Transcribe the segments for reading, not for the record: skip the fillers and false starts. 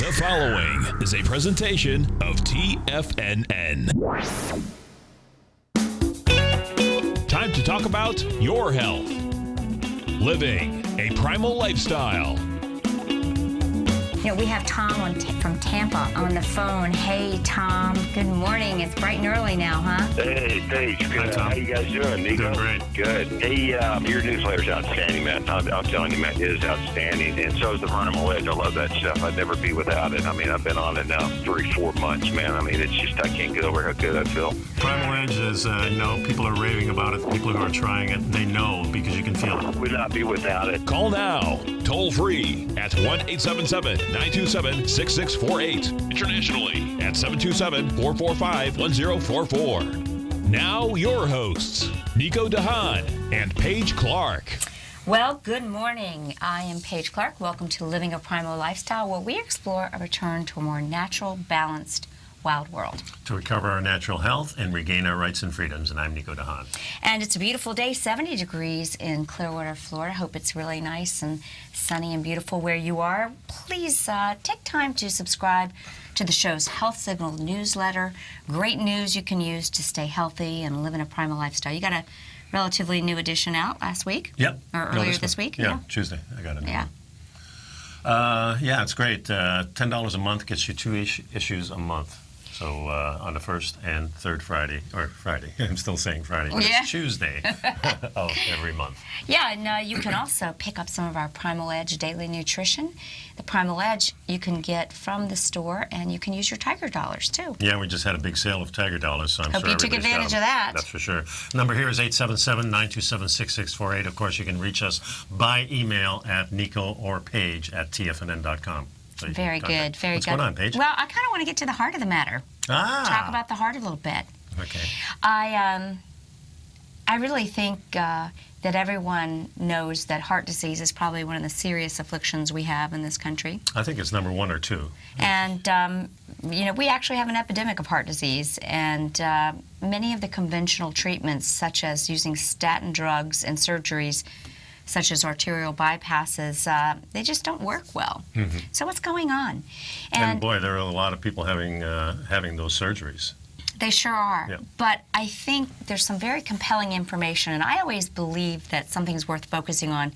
The following is a presentation of TFNN. Time to talk about your health. Living a primal lifestyle. You know, we have Tom from Tampa on the phone. Hey, Tom. Good morning. It's bright and early now, huh? Hey, Paige. Good. Hi, Tom. How you guys doing, Nico? Doing great. Good. Hey, your newsletter's outstanding, man. I'm telling you, man, it is outstanding. And so is the Primal Edge. I love that stuff. I'd never be without it. I mean, I've been on it now 3-4 months, man. I mean, it's just, I can't get over how good I feel. Primal Edge is, people are raving about it. People who are trying it, they know because you can feel it. Would not be without it. Call now, toll free at 1-877-927-6648. Internationally at 727-445-1044. Now your hosts, Nico Haan and Paige Clarke. Well, good morning. I am Paige Clarke. Welcome to Living a Primal Lifestyle, where we explore a return to a more natural, balanced, wild world. To recover our natural health and regain our rights and freedoms. And I'm Nico Haan. And it's a beautiful day, 70 degrees in Clearwater, Florida. Hope it's really nice and sunny and beautiful where you are. Please take time to subscribe to the show's Health Signal newsletter. Great news you can use to stay healthy and live in a primal lifestyle. You got a relatively new edition out last week? Yep. Or earlier this week? Yeah, Tuesday. I got it. Yeah. Yeah, it's great. $10 a month gets you 2 issues a month. So on the first and third Friday, I'm still saying Friday, but Yeah. it's Tuesday of every month. Yeah, and you can also pick up some of our Primal Edge daily nutrition. The Primal Edge you can get from the store, and you can use your Tiger Dollars, too. Yeah, we just had a big sale of Tiger Dollars, so I'm Hope sure you took everybody's got advantage them. of that. That's for sure. Number here is 877-927-6648. Of course, you can reach us by email at Nico or Paige at TFNN.com. So Very good, very What's good. going on, Paige? Well, I kind of want to get to the heart of the matter. Talk about the heart a little bit. Okay. I really think that everyone knows that heart disease is probably one of the serious afflictions we have in this country. I think it's number 1 or 2. And, we actually have an epidemic of heart disease, and many of the conventional treatments, such as using statin drugs and surgeries, such as arterial bypasses, they just don't work well. Mm-hmm. So what's going on? And boy, there are a lot of people having those surgeries. They sure are. Yep. But I think there's some very compelling information, and I always believe that something's worth focusing on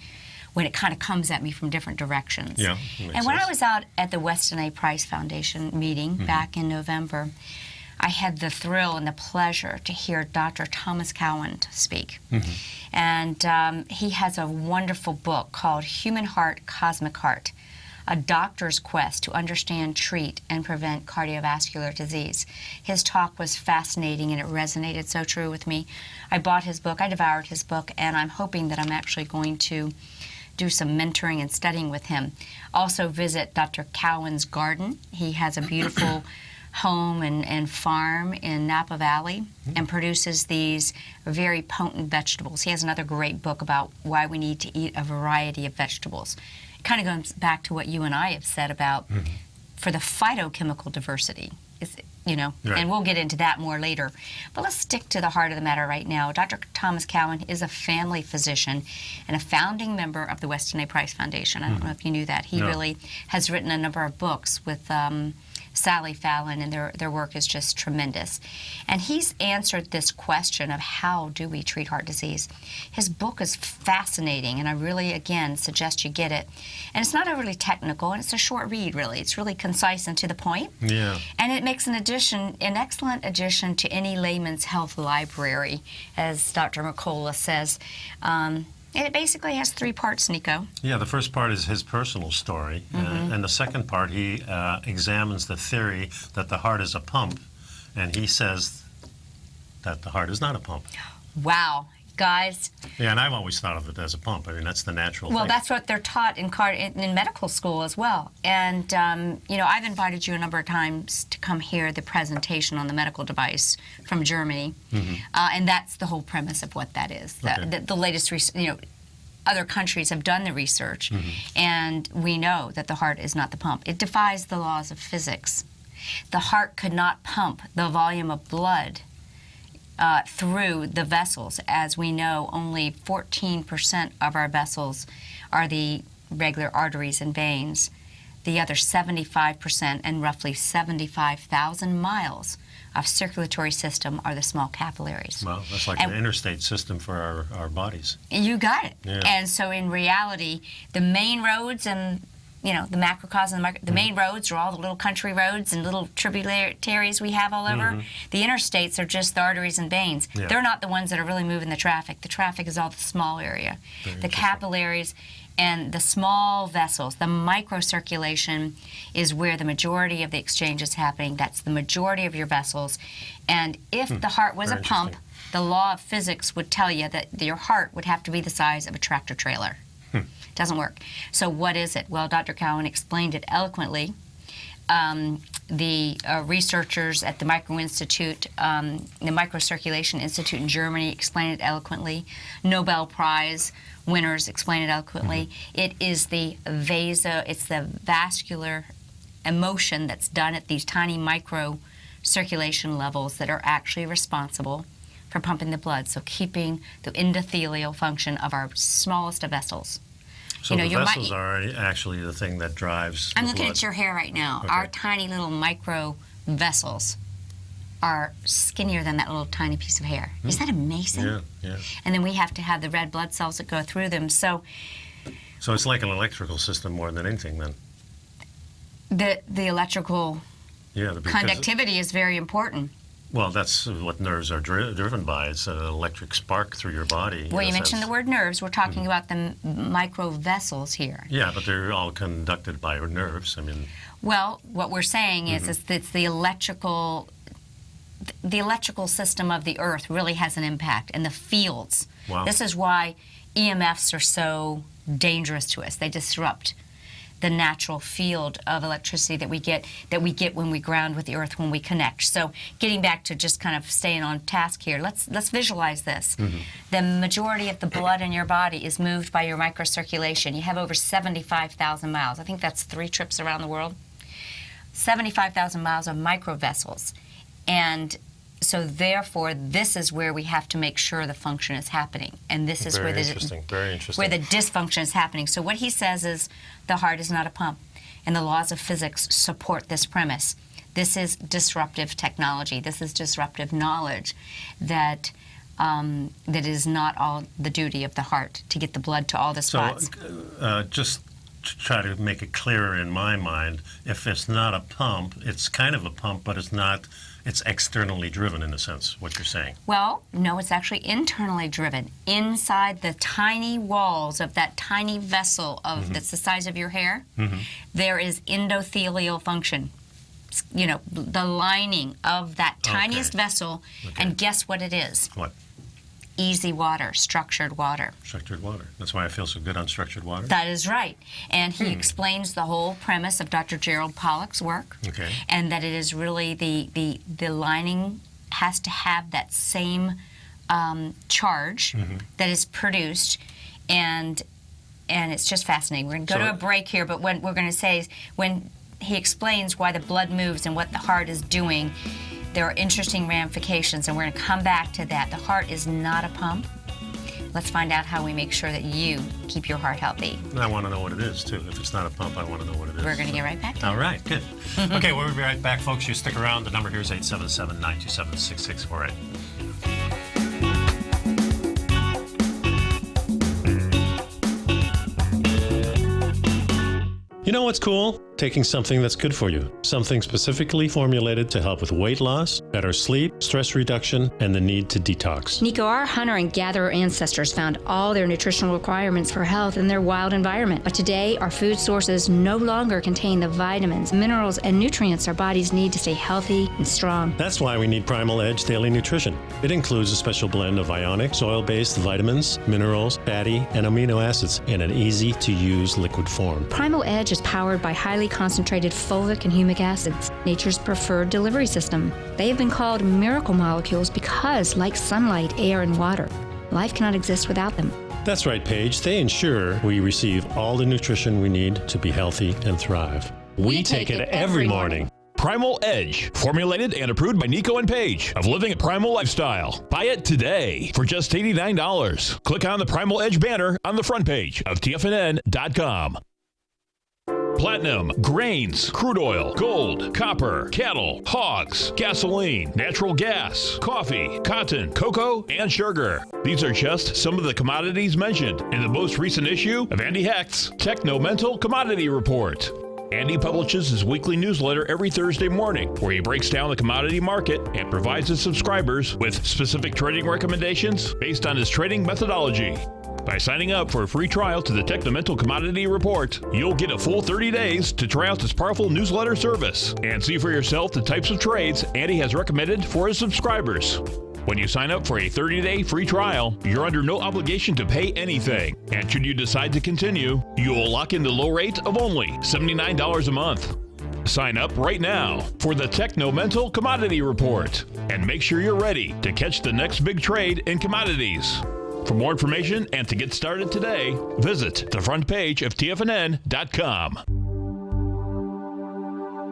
when it kind of comes at me from different directions. Yeah, and when I was out at the Weston A. Price Foundation meeting back in November, I had the thrill and the pleasure to hear Dr. Thomas Cowan speak. Mm-hmm. And he has a wonderful book called Human Heart, Cosmic Heart, a doctor's quest to understand, treat, and prevent cardiovascular disease. His talk was fascinating, and it resonated so true with me. I bought his book, I devoured his book, and I'm hoping that I'm actually going to do some mentoring and studying with him. Also visit Dr. Cowan's garden. He has a beautiful home and farm in Napa Valley and produces these very potent vegetables. He has another great book about why we need to eat a variety of vegetables. It kind of goes back to what you and I have said about for the phytochemical diversity. Right. And we'll get into that more later. But let's stick to the heart of the matter right now. Dr. Thomas Cowan is a family physician and a founding member of the Weston A. Price Foundation. I don't know if you knew that. He really has written a number of books with Sally Fallon, and their work is just tremendous. And he's answered this question of how do we treat heart disease. His book is fascinating, and I really, again, suggest you get it. And it's not overly technical, and it's a short read, really. It's really concise and to the point. Yeah. And it makes an excellent addition to any layman's health library, as Dr. McCullough says. It basically has 3 parts, Nico. Yeah, the first part is his personal story, and the second part, he examines the theory that the heart is a pump, and he says that the heart is not a pump. Wow, guys. Yeah, and I've always thought of it as a pump. I mean, that's the natural Well, thing. that's what they're taught in medical school as well. And, I've invited you a number of times to come hear the presentation on the medical device from Germany. And that's the whole premise of what that is. Okay. The latest, other countries have done the research, and we know that the heart is not the pump. It defies the laws of physics. The heart could not pump the volume of blood through the vessels. As we know, only 14% of our vessels are the regular arteries and veins. the other 75% and roughly 75,000 miles of circulatory system are the small capillaries. Well, that's like the interstate system for our bodies. You got it. Yeah. And so in reality, the main roads and the macrocosm and the main roads are all the little country roads and little tributaries we have all over. The interstates are just the arteries and veins. Yeah. They're not the ones that are really moving the traffic. The traffic is all the small area. The capillaries and the small vessels, the microcirculation is where the majority of the exchange is happening. That's the majority of your vessels. And if the heart was a pump, the law of physics would tell you that your heart would have to be the size of a tractor trailer. Doesn't work. So what is it? Well, Dr. Cowan explained it eloquently. The researchers at the Microcirculation Institute in Germany explained it eloquently. Nobel Prize winners explain it eloquently. It is the vascular emotion that's done at these tiny microcirculation levels that are actually responsible for pumping the blood, so keeping the endothelial function of our smallest of vessels. So the vessels are actually the thing that drives I'm the looking blood. at your hair right now. Okay. Our tiny little micro vessels are skinnier than that little tiny piece of hair. Is that amazing? Yeah, yeah. And then we have to have the red blood cells that go through them. So it's like an electrical system more than anything then. the electrical conductivity is very important. Well, that's what nerves are driven by. It's an electric spark through your body. Well, you mentioned the word nerves. We're talking about the micro vessels here. Yeah, but they're all conducted by nerves. I mean. Well, what we're saying is it's the electrical system of the earth really has an impact, and the fields. Wow. This is why EMFs are so dangerous to us. They disrupt the natural field of electricity that we get when we ground with the earth, when we connect. So getting back to just kind of staying on task here, let's visualize this. The majority of the blood in your body is moved by your microcirculation. You have over 75,000 miles. I think that's 3 trips around the world. 75,000 miles of microvessels. And so therefore, this is where we have to make sure the function is happening. And this is where the dysfunction is happening. So what he says is the heart is not a pump. And the laws of physics support this premise. This is disruptive technology. This is disruptive knowledge that is not all the duty of the heart to get the blood to all the spots. So just to try to make it clearer in my mind, if it's not a pump, it's kind of a pump, but it's not. It's externally driven, in a sense, what you're saying. Well, no, it's actually internally driven. Inside the tiny walls of that tiny vessel that's the size of your hair, there is endothelial function. You know, the lining of that tiniest vessel, and guess what it is? What? Easy water, structured water. Structured water. That's why I feel so good on structured water? That is right. And he explains the whole premise of Dr. Gerald Pollack's work. Okay. And that it is really the lining has to have that same charge that is produced. And it's just fascinating. We're going to go to a break here, but what we're going to say is when he explains why the blood moves and what the heart is doing, there are interesting ramifications, and we're going to come back to that. The heart is not a pump. Let's find out how we make sure that you keep your heart healthy. I want to know what it is, too. If it's not a pump, I want to know what it is. We're going to get right back to it. All right, good. Okay, we'll be right back, folks. You stick around. The number here is 877-927-6648. You know what's cool? Taking something that's good for you. Something specifically formulated to help with weight loss, better sleep, stress reduction, and the need to detox. Nico, our hunter and gatherer ancestors found all their nutritional requirements for health in their wild environment. But today, our food sources no longer contain the vitamins, minerals, and nutrients our bodies need to stay healthy and strong. That's why we need Primal Edge Daily Nutrition. It includes a special blend of ionic, soil-based vitamins, minerals, fatty, and amino acids in an easy-to-use liquid form. Primal Edge is powered by highly concentrated fulvic and humic acids, nature's preferred delivery system. They have been called miracle molecules because, like sunlight, air, and water, life cannot exist without them. That's right, Paige. They ensure we receive all the nutrition we need to be healthy and thrive. We take it every morning. Primal Edge, formulated and approved by Nico and Paige of Living a Primal Lifestyle. Buy it today for just $89. Click on the Primal Edge banner on the front page of TFNN.com. platinum, grains, crude oil, gold, copper, cattle, hogs, gasoline, natural gas, coffee, cotton, cocoa, and sugar. These are just some of the commodities mentioned in the most recent issue of Andy Hecht's Techno-Mental Commodity Report. Andy publishes his weekly newsletter every Thursday morning, where he breaks down the commodity market and provides his subscribers with specific trading recommendations based on his trading methodology. By signing up for a free trial to the Techno-Mental Commodity Report, you'll get a full 30 days to try out this powerful newsletter service and see for yourself the types of trades Andy has recommended for his subscribers. When you sign up for a 30-day free trial, you're under no obligation to pay anything. And should you decide to continue, you will lock in the low rate of only $79 a month. Sign up right now for the Techno-Mental Commodity Report and make sure you're ready to catch the next big trade in commodities. For more information and to get started today, visit the front page of TFNN.com.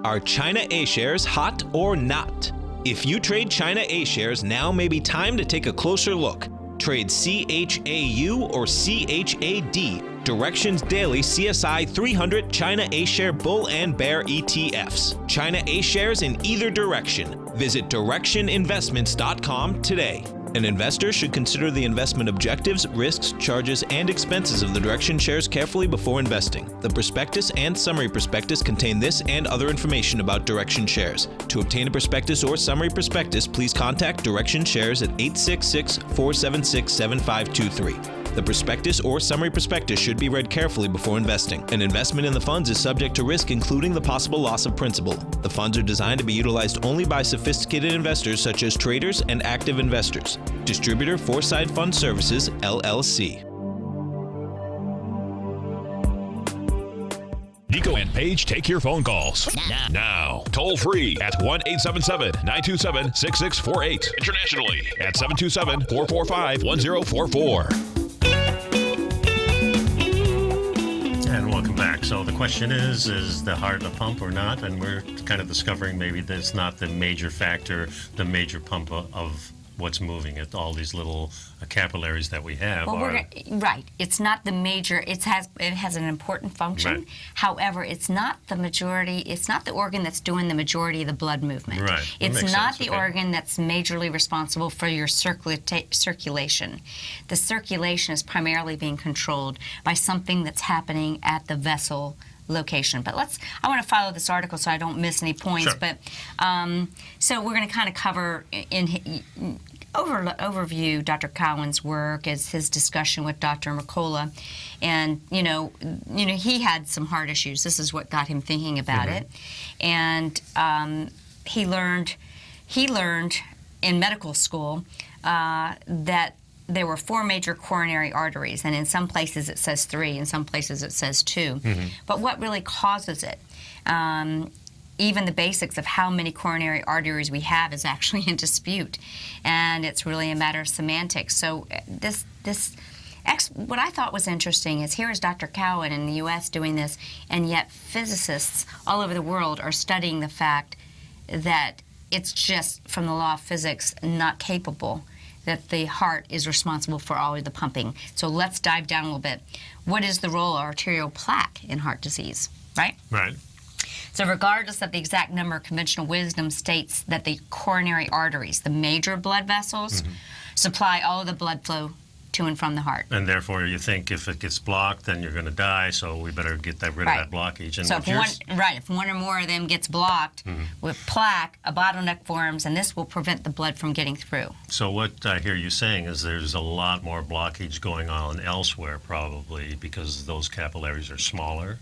Are China A-shares hot or not? If you trade China A-shares, now may be time to take a closer look. Trade CHAU or CHAD, Directions Daily CSI 300 China A-share Bull and Bear ETFs. China A-shares in either direction. Visit directioninvestments.com today. An investor should consider the investment objectives, risks, charges, and expenses of the Direction shares carefully before investing. The prospectus and summary prospectus contain this and other information about Direction shares. To obtain a prospectus or summary prospectus, please contact Direction shares at 866-476-7523. The prospectus or summary prospectus should be read carefully before investing. An investment in the funds is subject to risk, including the possible loss of principal. The funds are designed to be utilized only by sophisticated investors such as traders and active investors. Distributor Foreside Fund Services, LLC. Nico and Paige take your phone calls now. Toll free at 1-877-927-6648. Internationally at 727-445-1044. And welcome back. So the question is the heart a pump or not? And we're kind of discovering maybe that it's not the major factor, the major pump of what's moving it. All these little capillaries that we have are... Right. It's not the major. It has an important function. Right. However, it's not the majority. It's not the organ that's doing the majority of the blood movement. Right. It's not the organ that's majorly responsible for your circulation. The circulation is primarily being controlled by something that's happening at the vessel location. But I want to follow this article so I don't miss any points. Sure. But so we're going to kind of cover overview Dr. Cowan's work as his discussion with Dr. Mercola, and you know he had some heart issues. This is what got him thinking about it, and he learned in medical school that there were 4 major coronary arteries, and in some places it says 3, in some places it says 2. But what really causes it? Even the basics of how many coronary arteries we have is actually in dispute, and it's really a matter of semantics. So what I thought was interesting is here is Dr. Cowan in the U.S. doing this, and yet physicists all over the world are studying the fact that it's just, from the law of physics, not capable, that the heart is responsible for all of the pumping. So let's dive down a little bit. What is the role of arterial plaque in heart disease, right? Right. So regardless of the exact number, conventional wisdom states that the coronary arteries, the major blood vessels, supply all of the blood flow to and from the heart. And therefore, you think if it gets blocked, then you're going to die, so we better get rid of that blockage. And so if one or more of them gets blocked with plaque, a bottleneck forms, and this will prevent the blood from getting through. So what I hear you saying is there's a lot more blockage going on elsewhere, probably, because those capillaries are smaller.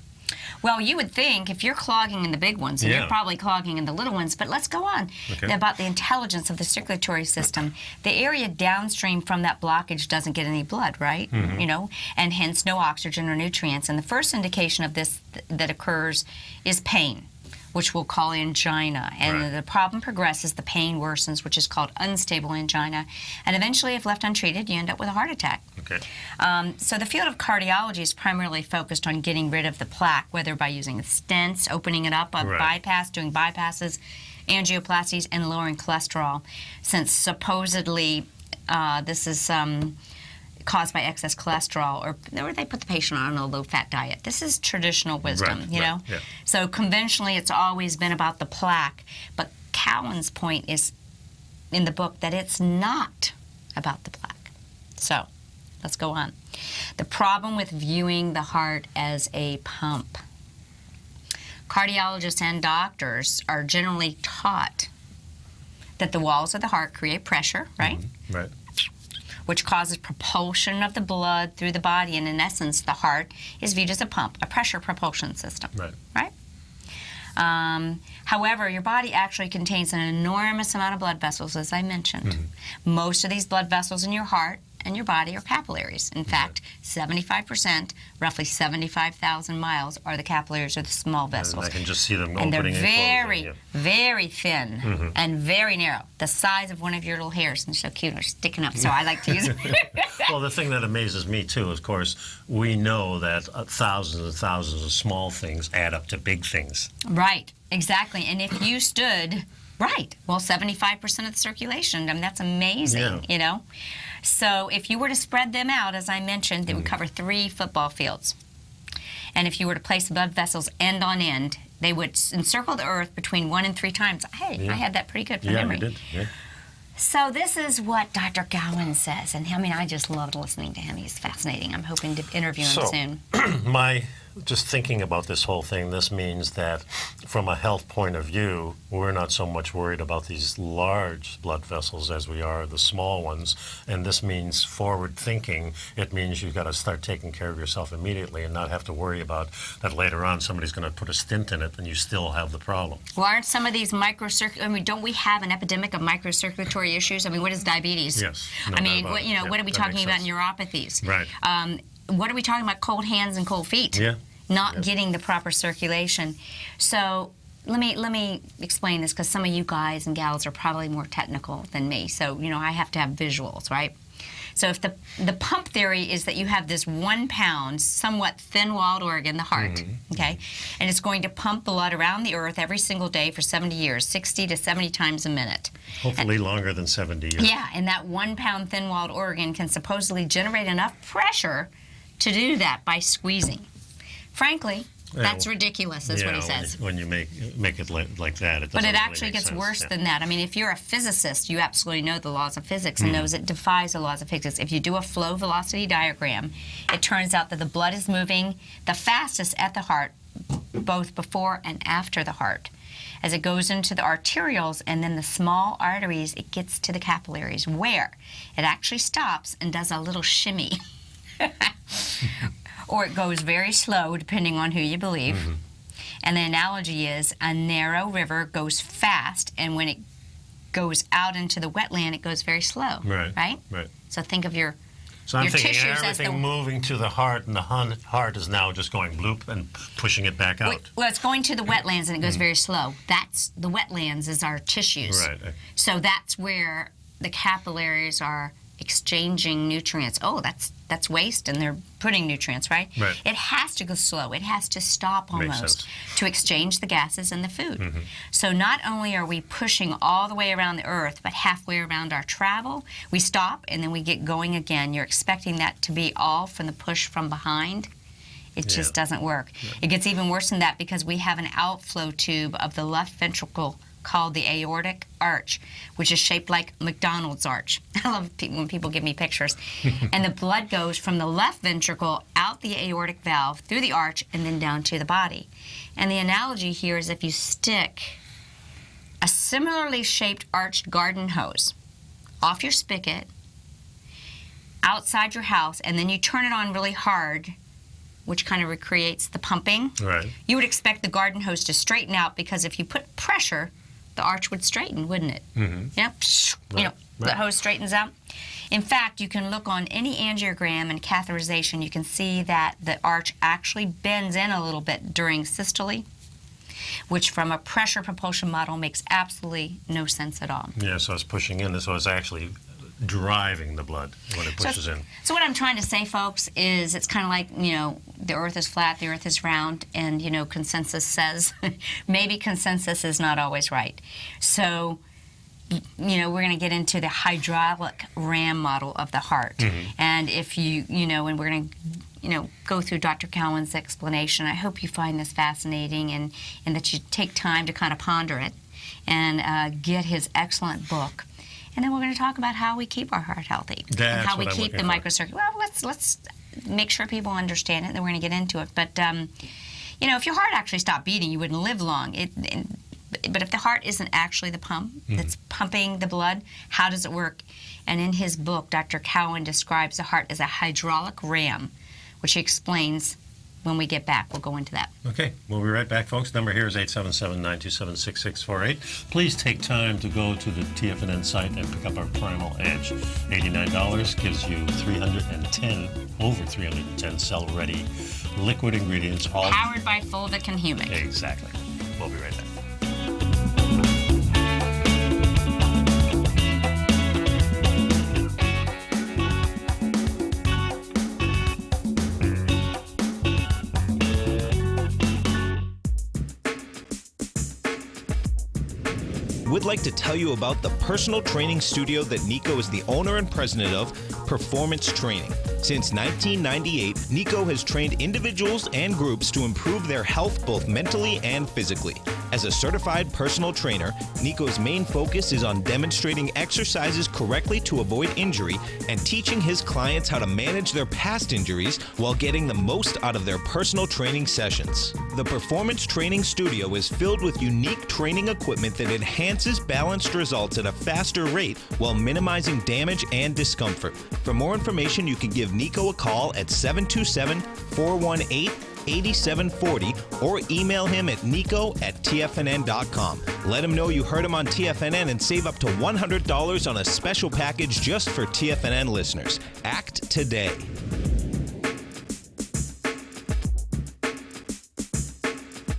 Well, you would think if you're clogging in the big ones, and you're probably clogging in the little ones, but let's go on about the intelligence of the circulatory system. The area downstream from that blockage doesn't get any blood, right? You know, and hence no oxygen or nutrients. And the first indication of this that occurs is pain, which we'll call angina. And the problem progresses, the pain worsens, which is called unstable angina. And eventually, if left untreated, you end up with a heart attack. Okay. So the field of cardiology is primarily focused on getting rid of the plaque, whether by using stents, opening it up, a bypass, doing bypasses, angioplasties, and lowering cholesterol, since supposedly this is caused by excess cholesterol, or they put the patient on a low-fat diet. This is traditional wisdom, you know? Yeah. So conventionally, it's always been about the plaque, but Cowan's point is in the book that it's not about the plaque. So let's go on. The problem with viewing the heart as a pump. Cardiologists and doctors are generally taught that the walls of the heart create pressure, right? Right. Which causes propulsion of the blood through the body, and in essence, the heart is viewed as a pump, a pressure propulsion system, right? However, your body actually contains an enormous amount of blood vessels, as I mentioned. Most of these blood vessels in your heart and your body are capillaries. In fact, 75%, roughly 75,000 miles, are the capillaries or the small vessels. And I can just see them and opening they're and closing. very thin and very narrow, the size of one of your little hairs, and so cute, they're sticking up, so I like to use it. Well, the thing that amazes me, too, of course, we know that thousands and thousands of small things add up to big things. Right, exactly. And if you stood, right, well, 75% of the circulation, I mean, that's amazing, you know? So if you were to spread them out, as I mentioned, they would cover 3 football fields. And if you were to place the blood vessels end on end, they would encircle the earth between 1 and 3 times. Hey, I had that pretty good from memory. Yeah, you did. Yeah. So this is what Dr. Cowan says, and I mean, I just loved listening to him. He's fascinating. I'm hoping to interview him soon. Just thinking about this whole thing, this means that from a health point of view, we're not so much worried about these large blood vessels as we are the small ones. And this means forward thinking. It means you've got to start taking care of yourself immediately and not have to worry about that later on somebody's going to put a stent in it and you still have the problem. Well, aren't some of these don't we have an epidemic of microcirculatory issues? I mean, what is diabetes? Yes. I mean, what are we talking about in neuropathies? Right. What are we talking about? Cold hands and cold feet. Yeah. Not getting the proper circulation. So let me explain this, because some of you guys and gals are probably more technical than me. So, I have to have visuals, right? So if the pump theory is that you have this 1 pound, somewhat thin-walled organ, the heart, okay? And it's going to pump blood around the earth every single day for 70 years, 60 to 70 times a minute. Hopefully longer than 70 years. Yeah, and that 1 pound thin-walled organ can supposedly generate enough pressure to do that by squeezing. Frankly, that's ridiculous, is what he says. When you make it like that, it doesn't But it really actually make gets sense. worse than that. I mean, if you're a physicist, you absolutely know the laws of physics and knows it defies the laws of physics. If you do a flow velocity diagram, it turns out that the blood is moving the fastest at the heart, both before and after the heart. As it goes into the arterioles and then the small arteries, it gets to the capillaries, where it actually stops and does a little shimmy. Or it goes very slow, depending on who you believe. And the analogy is a narrow river goes fast, and when it goes out into the wetland, it goes very slow. Right? So think of your So I'm thinking tissues as everything moving to the heart, and the heart is now just going bloop and pushing it back out. Well, it's going to the wetlands, and it goes very slow. That's the wetlands is our tissues. Right. So that's where the capillaries are exchanging nutrients. Oh, that's waste, and they're putting nutrients, right? It has to go slow. It has to stop almost to exchange the gases and the food. So not only are we pushing all the way around the earth, but halfway around our travel, we stop and then we get going again. You're expecting that to be all from the push from behind. It just doesn't work. It gets even worse than that, because we have an outflow tube of the left ventricle called the aortic arch, which is shaped like McDonald's arch. I love when people give me pictures. And the blood goes from the left ventricle out the aortic valve, through the arch, and then down to the body. And the analogy here is if you stick a similarly shaped arched garden hose off your spigot outside your house, and then you turn it on really hard, which kind of recreates the pumping, you would expect the garden hose to straighten out, because if you put pressure, the arch would straighten, wouldn't it? The hose straightens out. In fact, you can look on any angiogram and catheterization, you can see that the arch actually bends in a little bit during systole, which from a pressure propulsion model makes absolutely no sense at all. Yeah, so it's pushing in, so it's actually driving the blood when it pushes in. So what I'm trying to say, folks, is it's kind of like, the earth is flat, the earth is round, and, consensus says maybe consensus is not always right. So we're going to get into the hydraulic ram model of the heart. And if and we're going to, go through Dr. Cowan's explanation. I hope you find this fascinating and that you take time to kind of ponder it and get his excellent book. And then we're going to talk about how we keep our heart healthy and how we keep the microcircuit. Well, let's make sure people understand it, and then we're going to get into it. But, if your heart actually stopped beating, you wouldn't live long. But if the heart isn't actually the pump that's pumping the blood, how does it work? And in his book, Dr. Cowan describes the heart as a hydraulic ram, which he explains when we get back. We'll go into that. Okay, we'll be right back, folks. Number here is 877-927-6648. Please take time to go to the TFNN site and pick up our Primal Edge. $89 gives you over 310 cell-ready liquid ingredients. All powered by fulvic and humic. Exactly. We'll be right back. We'd like to tell you about the personal training studio that Nico is the owner and president of, Performance Training. Since 1998, Nico has trained individuals and groups to improve their health both mentally and physically. As a certified personal trainer, Nico's main focus is on demonstrating exercises correctly to avoid injury and teaching his clients how to manage their past injuries while getting the most out of their personal training sessions. The Performance Training Studio is filled with unique training equipment that enhances balanced results at a faster rate while minimizing damage and discomfort. For more information, you can give Nico a call at 727-418-8740 or email him at nico@tfnn.com. Let him know you heard him on TFNN and save up to $100 on a special package just for TFNN listeners. Act today.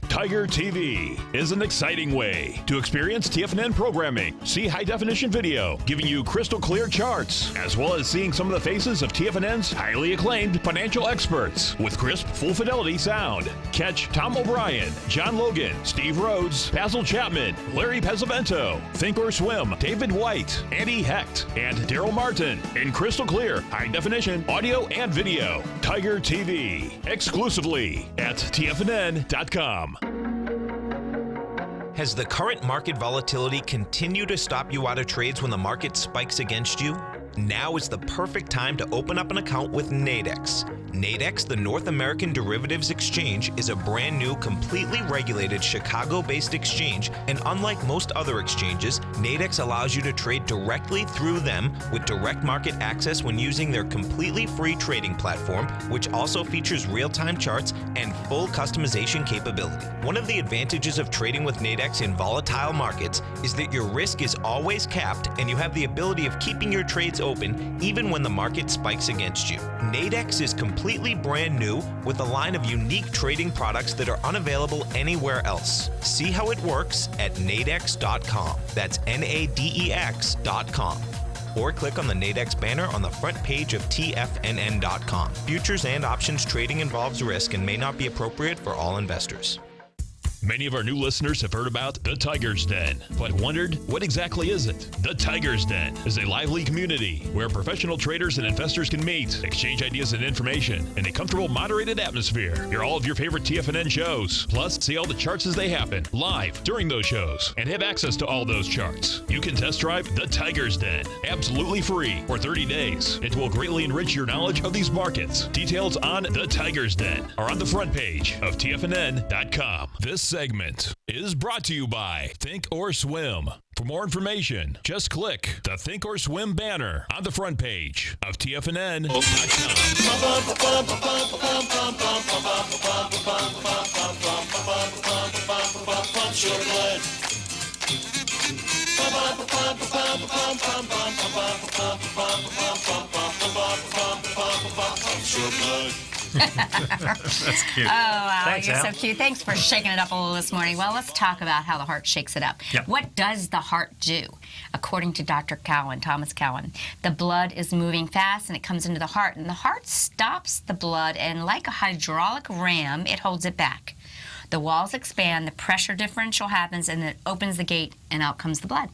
Tiger TV is an exciting way to experience TFNN programming. See high-definition video, giving you crystal clear charts, as well as seeing some of the faces of TFNN's highly acclaimed financial experts with crisp, full-fidelity sound. Catch Tom O'Brien, John Logan, Steve Rhodes, Basil Chapman, Larry Pesavento, Think or Swim, David White, Andy Hecht, and Daryl Martin in crystal clear, high-definition audio and video. Tiger TV, exclusively at TFNN.com. Has the current market volatility continued to stop you out of trades when the market spikes against you? Now is the perfect time to open up an account with Nadex. Nadex, the North American Derivatives Exchange, is a brand new, completely regulated Chicago-based exchange, and unlike most other exchanges, Nadex allows you to trade directly through them with direct market access when using their completely free trading platform, which also features real-time charts and full customization capability. One of the advantages of trading with Nadex in volatile markets is that your risk is always capped and you have the ability of keeping your trades open even when the market spikes against you. Nadex is completely brand new with a line of unique trading products that are unavailable anywhere else. See how it works at nadex.com. That's NADEX.com. Or click on the Nadex banner on the front page of TFNN.com. Futures and options trading involves risk and may not be appropriate for all investors. Many of our new listeners have heard about the Tiger's Den, but wondered, what exactly is it? The Tiger's Den is a lively community where professional traders and investors can meet, exchange ideas and information in a comfortable, moderated atmosphere. Hear all of your favorite TFNN shows, plus see all the charts as they happen live during those shows, and have access to all those charts. You can test drive the Tiger's Den absolutely free for 30 days. It will greatly enrich your knowledge of these markets. Details on the Tiger's Den are on the front page of TFNN.com. This segment is brought to you by Think or Swim. For more information, just click the Think or Swim banner on the front page of TFNN.com. That's cute. Oh, wow, Thanks, you're Al. so cute. Thanks for shaking it up a little this morning. Well, let's talk about how the heart shakes it up. Yep. What does the heart do? According to Dr. Cowan, Thomas Cowan, the blood is moving fast and it comes into the heart, and the heart stops the blood, and like a hydraulic ram, it holds it back. The walls expand, the pressure differential happens, and it opens the gate, and out comes the blood.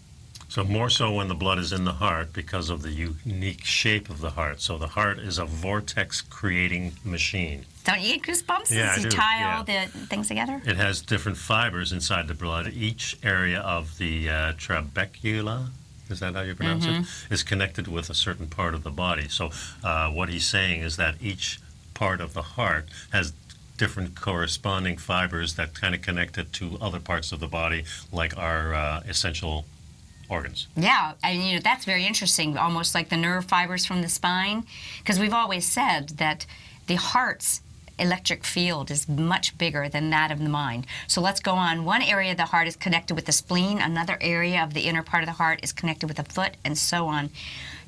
So more so when the blood is in the heart because of the unique shape of the heart. So the heart is a vortex-creating machine. Don't you get goosebumps Yeah, as I you do, tie yeah. all the things together? It has different fibers inside the blood. Each area of the trabecula, is that how you pronounce it, is connected with a certain part of the body. So what he's saying is that each part of the heart has different corresponding fibers that kind of connect it to other parts of the body, like our essential organs. Yeah, and that's very interesting, almost like the nerve fibers from the spine, because we've always said that the heart's electric field is much bigger than that of the mind. So let's go on. One area of the heart is connected with the spleen, another area of the inner part of the heart is connected with the foot, and so on.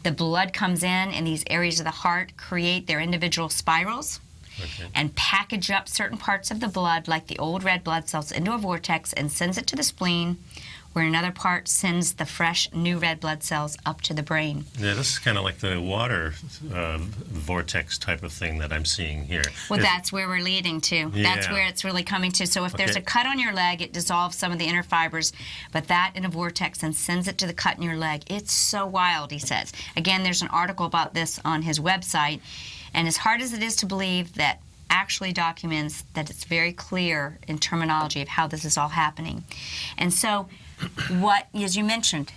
The blood comes in, and these areas of the heart create their individual spirals. Okay. And package up certain parts of the blood, like the old red blood cells, into a vortex and sends it to the spleen, where another part sends the fresh new red blood cells up to the brain. Yeah, this is kind of like the water vortex type of thing that I'm seeing here. Well, that's where we're leading to. That's Yeah. where it's really coming to. So if there's Okay. a cut on your leg, it dissolves some of the inner fibers, but that in a vortex and sends it to the cut in your leg. It's so wild, he says. Again, there's an article about this on his website, and as hard as it is to believe, that actually documents that it's very clear in terminology of how this is all happening. And so what, as you mentioned,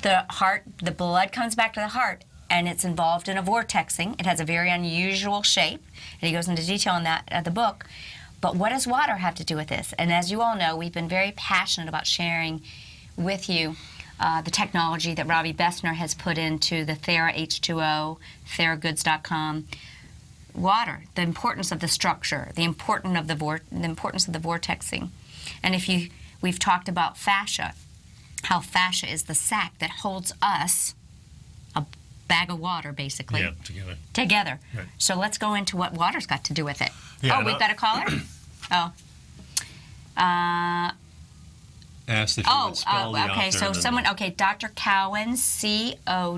the heart, the blood comes back to the heart, and it's involved in a vortexing. It has a very unusual shape, and he goes into detail in that at the book. But what does water have to do with this? And as you all know, we've been very passionate about sharing with you the technology that Robbie Bessner has put into the Thera H2O, TheraGoods.com. Water, the importance of the structure, the importance of the vortexing. And we've talked about fascia, how fascia is the sac that holds us, a bag of water basically, Yeah, together. Right. So let's go into what water's got to do with it. Yeah, we've got a caller? Asked if you would spell the okay, author so and then- someone, Dr. Cowan, C-O-W-A-N,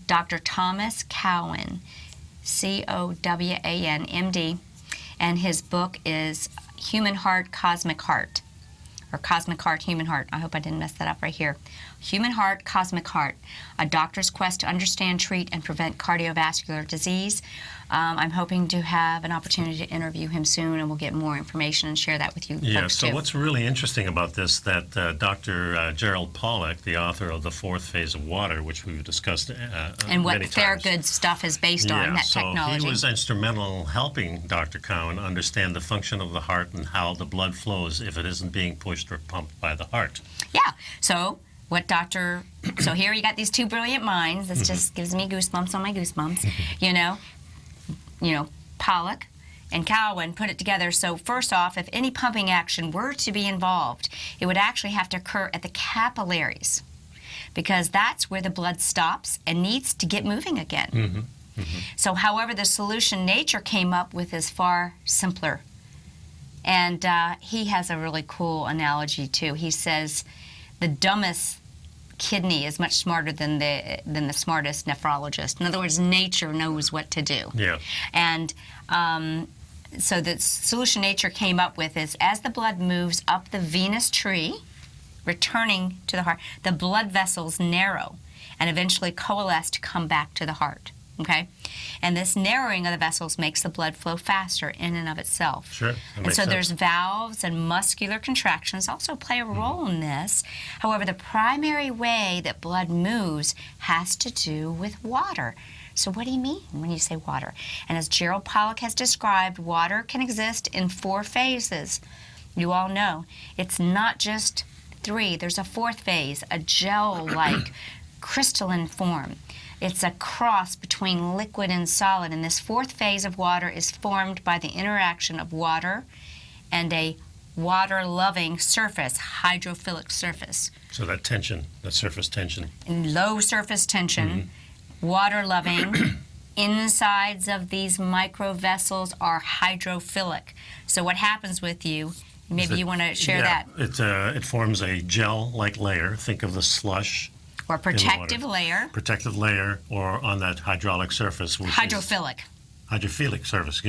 Dr. Thomas Cowan, C-O-W-A-N, M.D., and his book is Human Heart, Cosmic Heart, or Cosmic Heart, Human Heart. I hope I didn't mess that up right here. Human Heart, Cosmic Heart, a doctor's quest to understand, treat, and prevent cardiovascular disease. I'm hoping to have an opportunity to interview him soon, and we'll get more information and share that with you Yeah, folks so too. what's really interesting about this, that Dr. Gerald Pollack, the author of The Fourth Phase of Water, which we've discussed and what many times. TheraGoods stuff is based on, that technology. He was instrumental in helping Dr. Cowan understand the function of the heart and how the blood flows if it isn't being pushed or pumped by the heart. Yeah, so so here you got these two brilliant minds. This just gives me goosebumps on my goosebumps. Pollack and Cowan put it together. So first off, if any pumping action were to be involved, it would actually have to occur at the capillaries, because that's where the blood stops and needs to get moving again. So however, the solution nature came up with is far simpler. And he has a really cool analogy too. He says the dumbest kidney is much smarter than the smartest nephrologist. In other words, nature knows what to do. Yeah. And so the solution nature came up with is, as the blood moves up the venous tree, returning to the heart, the blood vessels narrow and eventually coalesce to come back to the heart. Okay? And this narrowing of the vessels makes the blood flow faster in and of itself. Sure, that And makes so sense. there's valves and muscular contractions also play a role in this. However, the primary way that blood moves has to do with water. So what do you mean when you say water? And as Gerald Pollack has described, water can exist in 4 phases. You all know it's not just 3. There's a 4th phase, a gel-like crystalline form. It's a cross between liquid and solid, and this 4th phase of water is formed by the interaction of water and a water-loving surface, hydrophilic surface. So that tension, that surface tension. In low surface tension, water-loving, insides of these microvessels are hydrophilic. So what happens with you, maybe you want to share that. It forms a gel-like layer. Think of the slush. Or protective water. layer. Protective layer, or on that hydraulic surface. Which Hydrophilic. hydrophilic surface,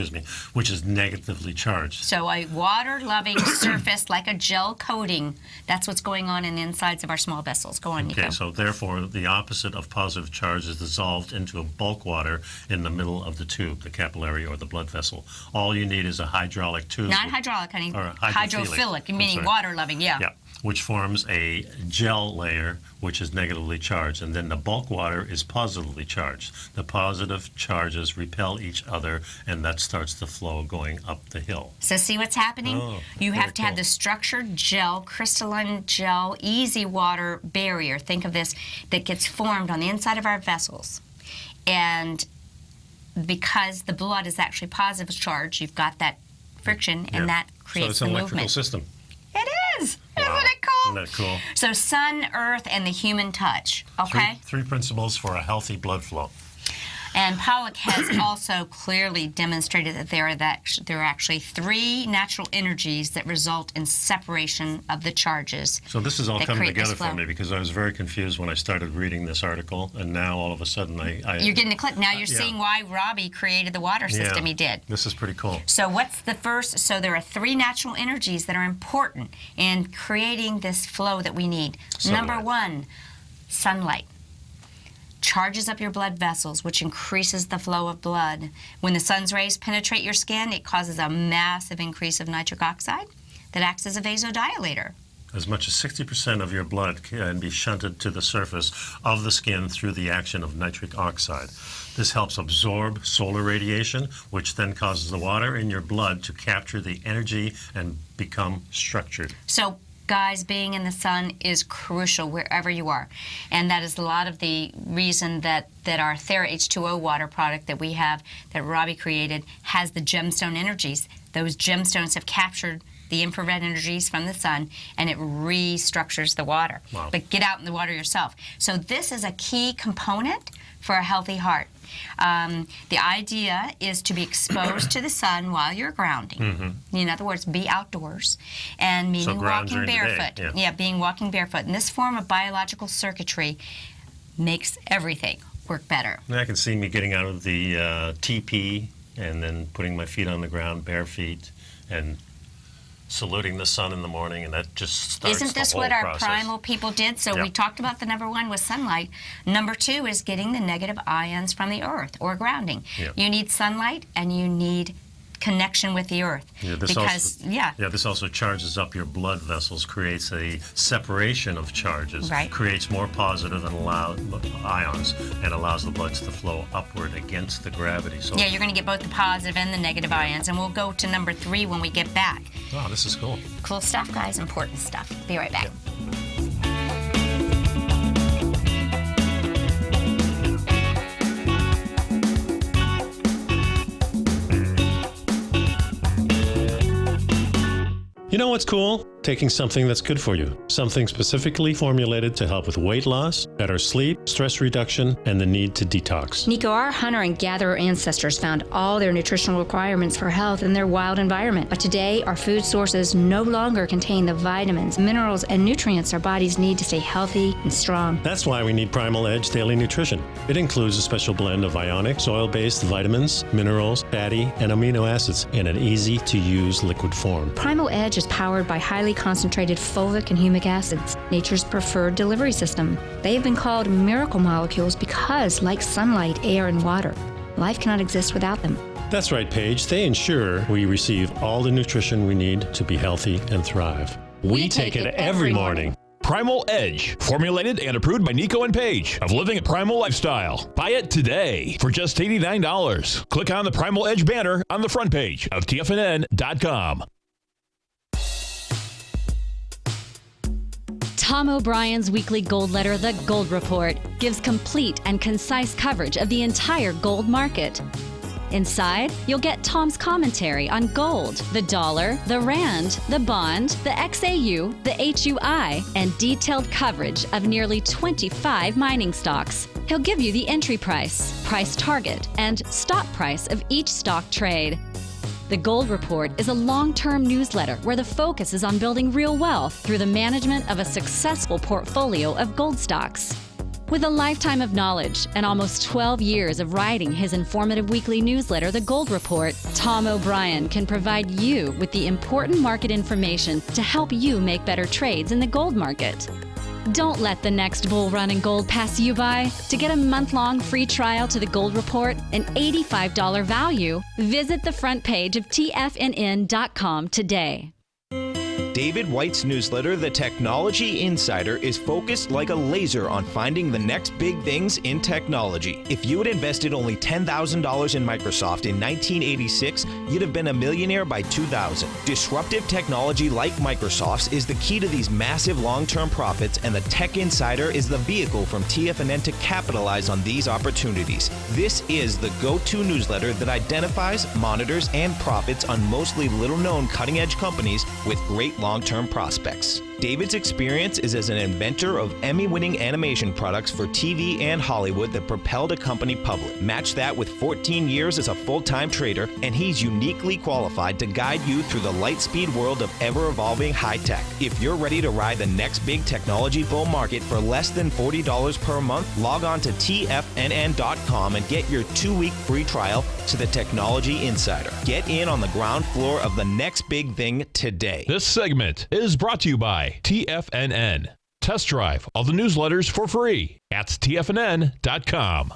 which is negatively charged. So a water-loving surface like a gel coating, that's what's going on in the insides of our small vessels. Go on, Nico. Okay, so therefore the opposite of positive charge is dissolved into a bulk water in the middle of the tube, the capillary or the blood vessel. All you need is a hydraulic tube. Not hydraulic, honey. Or hydrophilic, meaning water-loving, yeah. Yeah, which forms a gel layer which is negatively charged, and then the bulk water is positively charged. The positive charges repel each other, and that starts the flow going up the hill. So see what's happening? Oh, you have to cool. have the structured gel, crystalline gel, easy water barrier. Think of this, that gets formed on the inside of our vessels. And because the blood is actually positive charged, you've got that friction, and that creates so it's the an electrical movement. system. It is. Wow. Isn't it cool? Isn't that cool? So sun, earth, and the human touch, okay? Three principles for a healthy blood flow. And Pollock has also clearly demonstrated that there are actually 3 natural energies that result in separation of the charges. So this is all that coming create this together for flow. me, because I was very confused when I started reading this article, and now all of a sudden You're getting the clip. Now you're yeah. seeing why Robbie created the water system he did. This is pretty cool. So what's the first? So there are 3 natural energies that are important in creating this flow that we need. Sunlight. Number 1, sunlight. Charges up your blood vessels, which increases the flow of blood. When the sun's rays penetrate your skin, it causes a massive increase of nitric oxide that acts as a vasodilator. As much as 60% of your blood can be shunted to the surface of the skin through the action of nitric oxide. This helps absorb solar radiation, which then causes the water in your blood to capture the energy and become structured. So guys, being in the sun is crucial wherever you are. And that is a lot of the reason that our Thera H2O water product that we have, that Robbie created, has the gemstone energies. Those gemstones have captured the infrared energies from the sun, and it restructures the water. Wow. But get out in the water yourself. So this is a key component for a healthy heart. The idea is to be exposed to the sun while you're grounding. Mm-hmm. In other words, be outdoors, and meaning walking barefoot. Being walking barefoot. And this form of biological circuitry makes everything work better. I can see me getting out of the teepee and then putting my feet on the ground, bare feet, and saluting the sun in the morning, and that just starts Isn't this the whole what our process. primal people did? So Yep. we talked about the number 1 was sunlight. Number 2 is getting the negative ions from the earth, or grounding. Yep. You need sunlight, and you need connection with the earth. This also charges up your blood vessels, creates a separation of charges, Right. creates more positive and ions, and allows the blood to flow upward against the gravity. So Yeah, you're going to get both the positive and the negative ions, and we'll go to number 3 when we get back. wow, this is cool. Cool stuff, guys. Important stuff. Be right back. Yep. You know what's cool? Taking something that's good for you. Something specifically formulated to help with weight loss, better sleep, stress reduction, and the need to detox. Nico, our hunter and gatherer ancestors found all their nutritional requirements for health in their wild environment. But today, our food sources no longer contain the vitamins, minerals, and nutrients our bodies need to stay healthy and strong. That's why we need Primal Edge Daily Nutrition. It includes a special blend of ionic, soil-based vitamins, minerals, fatty, and amino acids in an easy-to-use liquid form. Primal Edge is powered by highly concentrated folic and humic acids, nature's preferred delivery system. They have been called miracle molecules because, like sunlight, air, and water, life cannot exist without them. That's right, Paige. They ensure we receive all the nutrition we need to be healthy and thrive. We take it every morning. Primal Edge, formulated and approved by Nico and Paige of Living a Primal Lifestyle. Buy it today for just $89. Click on the Primal Edge banner on the front page of TFNN.com. Tom O'Brien's weekly gold letter, The Gold Report, gives complete and concise coverage of the entire gold market. Inside, you'll get Tom's commentary on gold, the dollar, the rand, the bond, the XAU, the HUI, and detailed coverage of nearly 25 mining stocks. He'll give you the entry price, price target, and stop price of each stock trade. The Gold Report is a long-term newsletter where the focus is on building real wealth through the management of a successful portfolio of gold stocks. With a lifetime of knowledge and almost 12 years of writing his informative weekly newsletter, The Gold Report, Tom O'Brien can provide you with the important market information to help you make better trades in the gold market. Don't let the next bull run in gold pass you by. To get a month-long free trial to The Gold Report, an $85 value, visit the front page of TFNN.com today. David White's newsletter, The Technology Insider, is focused like a laser on finding the next big things in technology. If you had invested only $10,000 in Microsoft in 1986, you'd have been a millionaire by 2000. Disruptive technology like Microsoft's is the key to these massive long-term profits, and the Tech Insider is the vehicle from TFNN to capitalize on these opportunities. This is the go-to newsletter that identifies, monitors, and profits on mostly little-known cutting-edge companies with great long-term prospects. David's experience is as an inventor of Emmy-winning animation products for TV and Hollywood that propelled a company public. Match that with 14 years as a full-time trader, and he's uniquely qualified to guide you through the light-speed world of ever-evolving high-tech. If you're ready to ride the next big technology bull market for less than $40 per month, log on to TFNN.com and get your 2-week free trial to the Technology Insider. Get in on the ground floor of the next big thing today. This segment is brought to you by TFNN. Test drive all the newsletters for free at TFNN.com.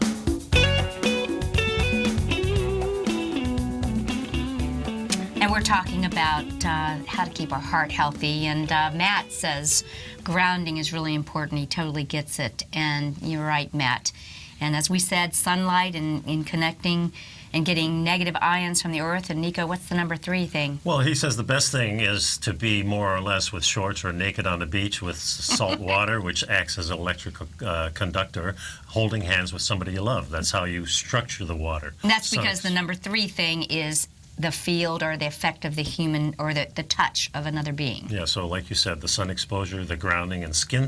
And we're talking about how to keep our heart healthy. And Matt says grounding is really important. He totally gets it. And you're right, Matt. And as we said, sunlight and in connecting and getting negative ions from the earth. And Nico, what's the number 3 thing? Well, he says the best thing is to be more or less with shorts or naked on the beach with salt water, which acts as an electrical conductor, holding hands with somebody you love. That's how you structure the water. And that's because the number 3 thing is the field or the effect of the human or the touch of another being. Yeah, so like you said, the sun exposure, the grounding, and skin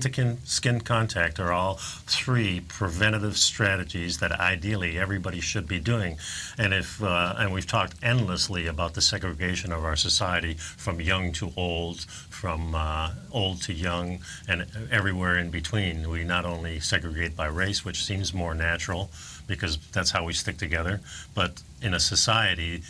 contact are all 3 preventative strategies that ideally everybody should be doing. And and we've talked endlessly about the segregation of our society from young to old, from old to young, and everywhere in between. We not only segregate by race, which seems more natural because that's how we stick together, but in a society,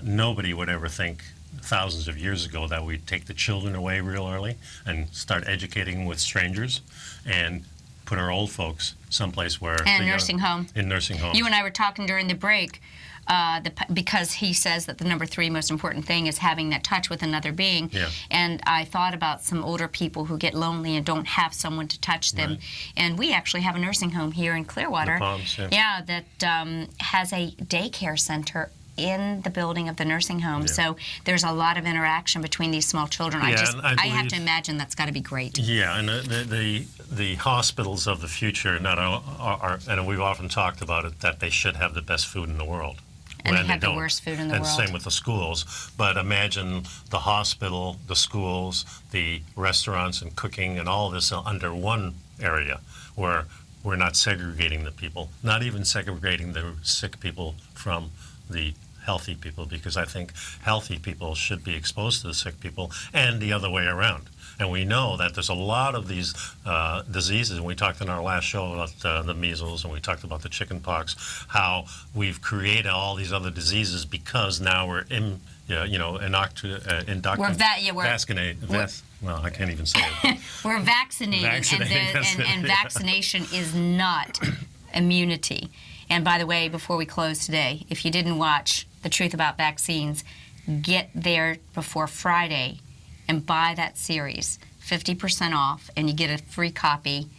nobody would ever think thousands of years ago that we'd take the children away real early and start educating with strangers and put our old folks someplace where... And nursing home. In nursing homes. You and I were talking during the break because he says that the number 3 most important thing is having that touch with another being. Yeah. And I thought about some older people who get lonely and don't have someone to touch them. Right. And we actually have a nursing home here in Clearwater. The Palms, yeah. Yeah, that has a daycare center in the building of the nursing home. Yeah. So there's a lot of interaction between these small children. Yeah, I have to imagine that's got to be great. Yeah, and the hospitals of the future are, and we've often talked about it, that they should have the best food in the world. And they have the don't. worst food in the and world. And same with the schools. But imagine the hospital, the schools, the restaurants and cooking and all this under one area where we're not segregating the people, not even segregating the sick people from the healthy people, because I think healthy people should be exposed to the sick people and the other way around. And we know that there's a lot of these diseases, and we talked in our last show about the measles, and we talked about the chicken pox, how we've created all these other diseases because now we're indoctrinated. Well, I can't even say it. We're vaccinating, and vaccination is not immunity. And by the way, before we close today, if you didn't watch The Truth About Vaccines, get there before Friday and buy that series, 50% off, and you get a free copy.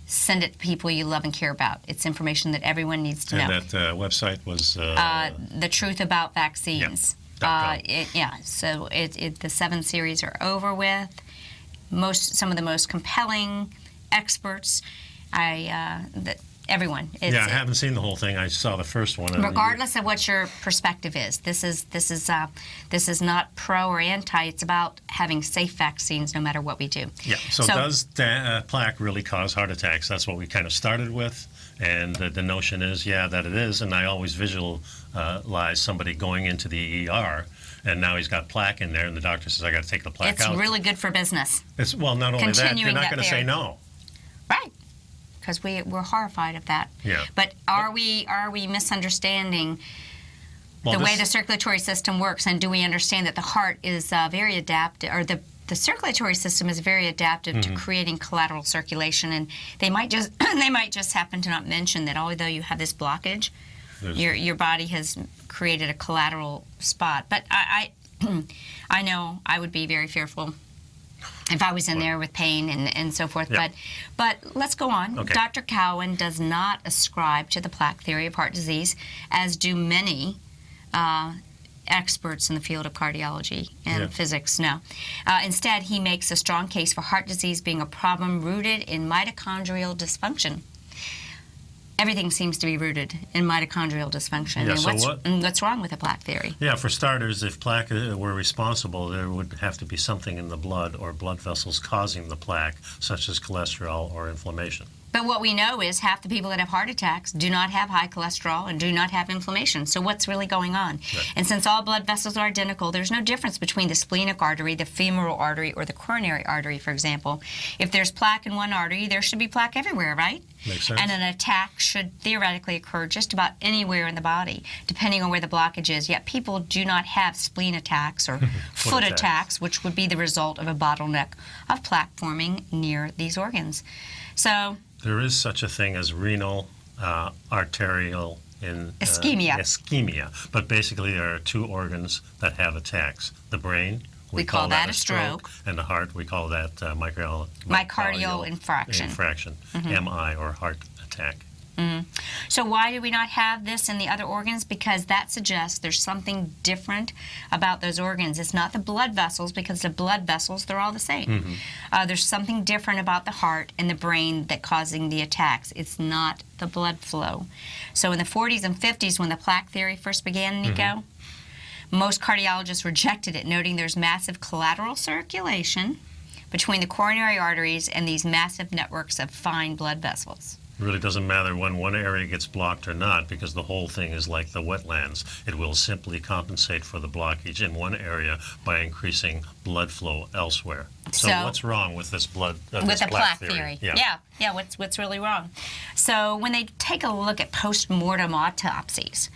Send it to people you love and care about. It's information that everyone needs to know. And that website was? The Truth About Vaccines. Yeah. So the 7 series are over with. Some of the most compelling experts. Everyone. I haven't seen the whole thing. I saw the first one. Regardless of what your perspective is, this is not pro or anti. It's about having safe vaccines no matter what we do. Yeah. So does plaque really cause heart attacks? That's what we kind of started with, and the notion is, that it is. And I always visualize somebody going into the ER. And now he's got plaque in there, and the doctor says, I got to take the plaque out. It's really good for business. Not only that, they're not going to say no. Right. because we're horrified of that. Yeah. But are we misunderstanding the way the circulatory system works, and do we understand that the heart is very adaptive, or the circulatory system is very adaptive to creating collateral circulation, and they might just happen to not mention that although you have this blockage, your body has created a collateral spot. But I know I would be very fearful if I was in there with pain and so forth. Yeah. But let's go on. Okay. Dr. Cowan does not ascribe to the plaque theory of heart disease, as do many experts in the field of cardiology and physics. No. Instead, he makes a strong case for heart disease being a problem rooted in mitochondrial dysfunction. Everything seems to be rooted in mitochondrial dysfunction. Yeah, and what's wrong with the plaque theory? Yeah, for starters, if plaque were responsible, there would have to be something in the blood or blood vessels causing the plaque, such as cholesterol or inflammation. But what we know is half the people that have heart attacks do not have high cholesterol and do not have inflammation. So what's really going on? Right. And since all blood vessels are identical, there's no difference between the splenic artery, the femoral artery, or the coronary artery, for example. If there's plaque in one artery, there should be plaque everywhere, right? Makes sense. And an attack should theoretically occur just about anywhere in the body, depending on where the blockage is. Yet people do not have spleen attacks or foot attacks, which would be the result of a bottleneck of plaque forming near these organs. So there is such a thing as renal arterial ischemia. But basically there are two organs that have attacks. The brain, we call that a stroke. And the heart, we call that myocardial infarction. MI, or heart attack. So why do we not have this in the other organs? Because that suggests there's something different about those organs. It's not the blood vessels, because the blood vessels, they're all the same. There's something different about the heart and the brain that causing the attacks. It's not the blood flow. So in the 40s and 50s, when the plaque theory first began, Nico, most cardiologists rejected it, noting there's massive collateral circulation between the coronary arteries and these massive networks of fine blood vessels. It really doesn't matter when one area gets blocked or not, because the whole thing is like the wetlands. It will simply compensate for the blockage in one area by increasing blood flow elsewhere. So what's wrong with this with the plaque theory? Yeah. What's really wrong? So when they take a look at post-mortem autopsies,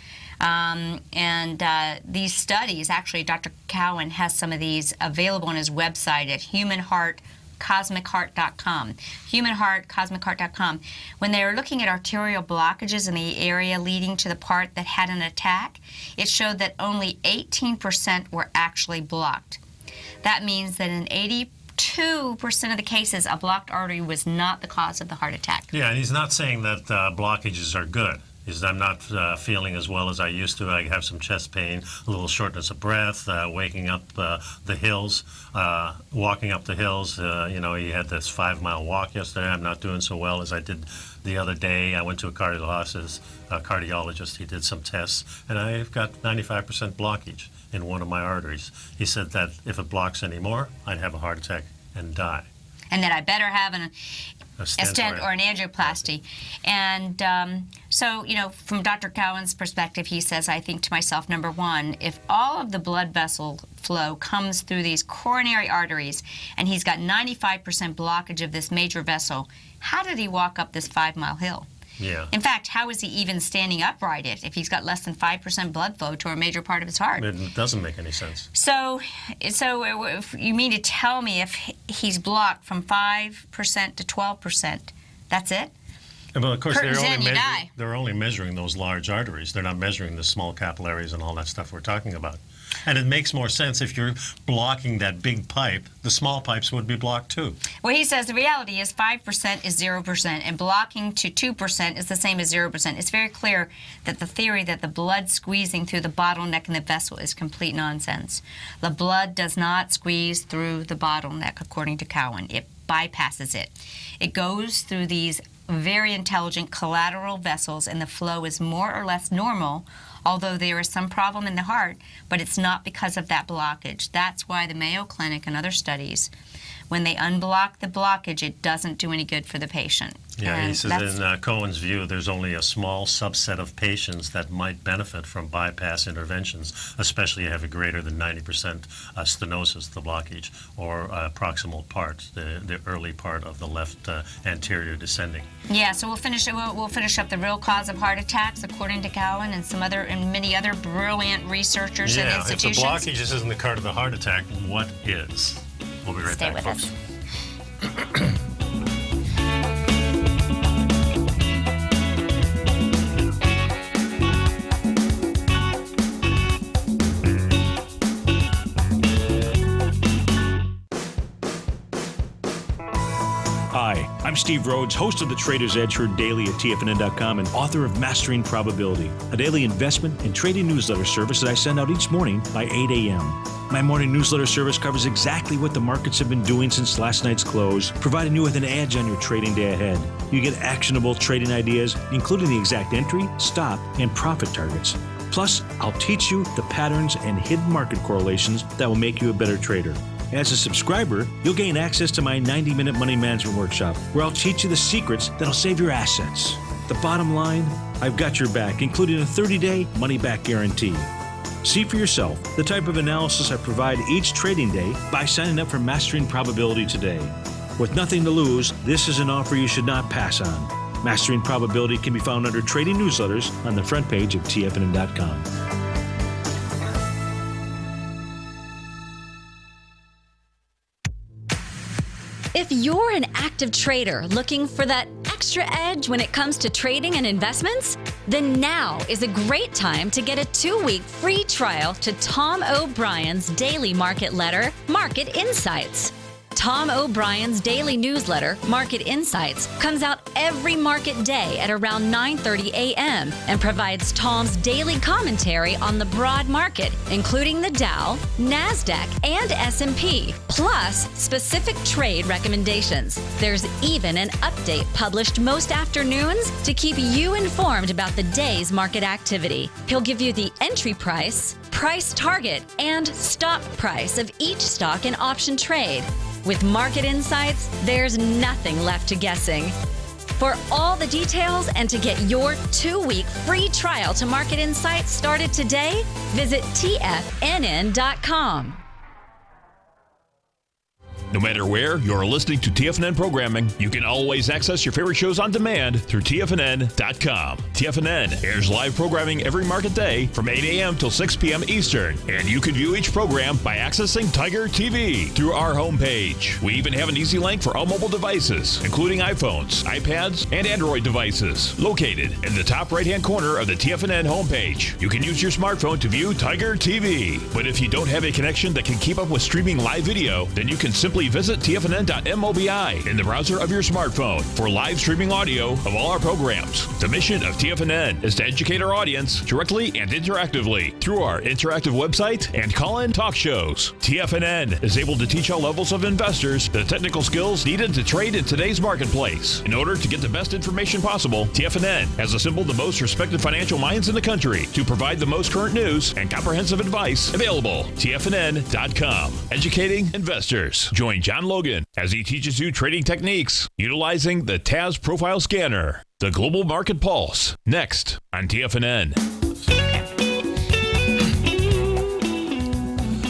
these studies, actually Dr. Cowan has some of these available on his website at humanheartcosmicheart.com. Humanheartcosmicheart.com. When they were looking at arterial blockages in the area leading to the part that had an attack, it showed that only 18% were actually blocked. That means that in 82% of the cases, a blocked artery was not the cause of the heart attack. Yeah, and he's not saying that blockages are good. I'm not feeling as well as I used to. I have some chest pain, a little shortness of breath, waking up the hills, walking up the hills. He had this 5-mile walk yesterday. I'm not doing so well as I did the other day. I went to a cardiologist. He did some tests, and I've got 95% blockage in one of my arteries. He said that if it blocks anymore, I'd have a heart attack and die. And that I better have a stent or an angioplasty. And so, from Dr. Cowan's perspective, he says, I think to myself, number one, if all of the blood vessel flow comes through these coronary arteries and he's got 95% blockage of this major vessel, how did he walk up this 5-mile hill? Yeah. In fact, how is he even standing upright if he's got less than 5% blood flow to a major part of his heart? It doesn't make any sense. So if you mean to tell me if he's blocked from 5% to 12%, that's it? Well, of course, they're only measuring those large arteries. They're not measuring the small capillaries and all that stuff we're talking about. And it makes more sense if you're blocking that big pipe, the small pipes would be blocked too. Well, he says the reality is 5% is 0%, and blocking to 2% is the same as 0%. It's very clear that the theory that the blood squeezing through the bottleneck in the vessel is complete nonsense. The blood does not squeeze through the bottleneck, according to Cowan. It bypasses it. It goes through these very intelligent collateral vessels, and the flow is more or less normal, although there is some problem in the heart, but it's not because of that blockage. That's why the Mayo Clinic and other studies, when they unblock the blockage, it doesn't do any good for the patient. Yeah, And he says in Cohen's view, there's only a small subset of patients that might benefit from bypass interventions, especially if you have a greater than 90% stenosis, the blockage, or proximal part, the early part of the left anterior descending. Yeah, so we'll finish up the real cause of heart attacks according to Cohen and many other brilliant researchers and institutions. If the blockage isn't the cause of the heart attack, what is? We'll be right Stay back, with folks. us. Hi, I'm Steve Rhodes, host of the Trader's Edge, heard daily at TFNN.com and author of Mastering Probability, a daily investment and trading newsletter service that I send out each morning by 8 a.m. My morning newsletter service covers exactly what the markets have been doing since last night's close, providing you with an edge on your trading day ahead. You get actionable trading ideas, including the exact entry, stop, and profit targets. Plus, I'll teach you the patterns and hidden market correlations that will make you a better trader. As a subscriber, you'll gain access to my 90-minute money management workshop, where I'll teach you the secrets that'll save your assets. The bottom line, I've got your back, including a 30-day money-back guarantee. See for yourself the type of analysis I provide each trading day by signing up for Mastering Probability today. With nothing to lose, this is an offer you should not pass on. Mastering Probability can be found under Trading Newsletters on the front page of TFNN.com. If you're an active trader looking for that extra edge when it comes to trading and investments, then now is a great time to get a 2-week free trial to Tom O'Brien's daily market letter, Market Insights. Tom O'Brien's daily newsletter, Market Insights, comes out every market day at around 9:30 a.m. and provides Tom's daily commentary on the broad market, including the Dow, NASDAQ, and S&P, plus specific trade recommendations. There's even an update published most afternoons to keep you informed about the day's market activity. He'll give you the entry price, price target, and stop price of each stock and option trade. With Market Insights, there's nothing left to guessing. For all the details and to get your 2-week free trial to Market Insights started today, visit TFNN.com. No matter where you're listening to TFNN programming, you can always access your favorite shows on demand through TFNN.com. TFNN airs live programming every market day from 8 a.m. till 6 p.m. Eastern, and you can view each program by accessing Tiger TV through our homepage. We even have an easy link for all mobile devices, including iPhones, iPads, and Android devices, located in the top right-hand corner of the TFNN homepage. You can use your smartphone to view Tiger TV, but if you don't have a connection that can keep up with streaming live video, then you can simply visit TFNN.mobi in the browser of your smartphone for live streaming audio of all our programs. The mission of TFNN is to educate our audience directly and interactively through our interactive website and call-in talk shows. TFNN is able to teach all levels of investors the technical skills needed to trade in today's marketplace. In order to get the best information possible, TFNN has assembled the most respected financial minds in the country to provide the most current news and comprehensive advice available. TFNN.com, educating investors. Join John Logan as he teaches you trading techniques utilizing the TAS Profile Scanner. The Global Market Pulse, next on TFNN.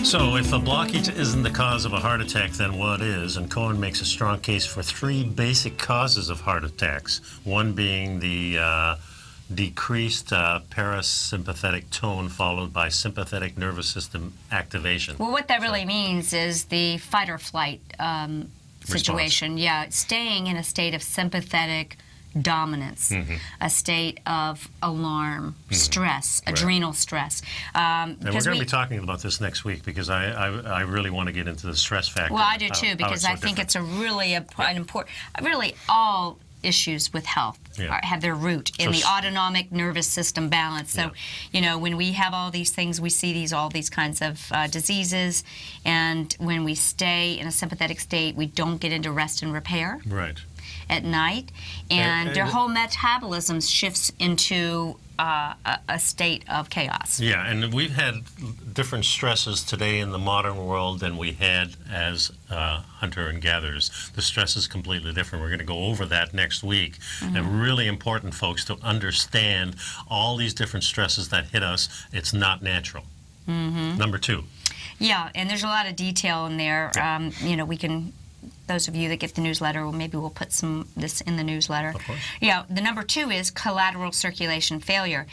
So if a blockage isn't the cause of a heart attack, then what is? And Cohen makes a strong case for 3 basic causes of heart attacks, one being the decreased parasympathetic tone followed by sympathetic nervous system activation. Well, what that really means is the fight or flight situation. Response. Yeah, staying in a state of sympathetic dominance, a state of alarm, stress, adrenal stress. And we're going to be talking about this next week because I really want to get into the stress factor. Well, I do too, because I think it's a really an important, really all issues with health have their root in the autonomic nervous system balance. So, you know, when we have all these things, we see all these kinds of diseases, and when we stay in a sympathetic state, we don't get into rest and repair at night, and their whole metabolism shifts into a state of chaos. Yeah, and we've had different stresses today in the modern world than we had as hunter and gatherers. The stress is completely different. We're going to go over that next week. And really important, folks, to understand all these different stresses that hit us. It's not natural. Number 2. Yeah, and there's a lot of detail in there. We can, those of you that get the newsletter, maybe we'll put this in the newsletter. Of course. Yeah, the number 2 is collateral circulation failure.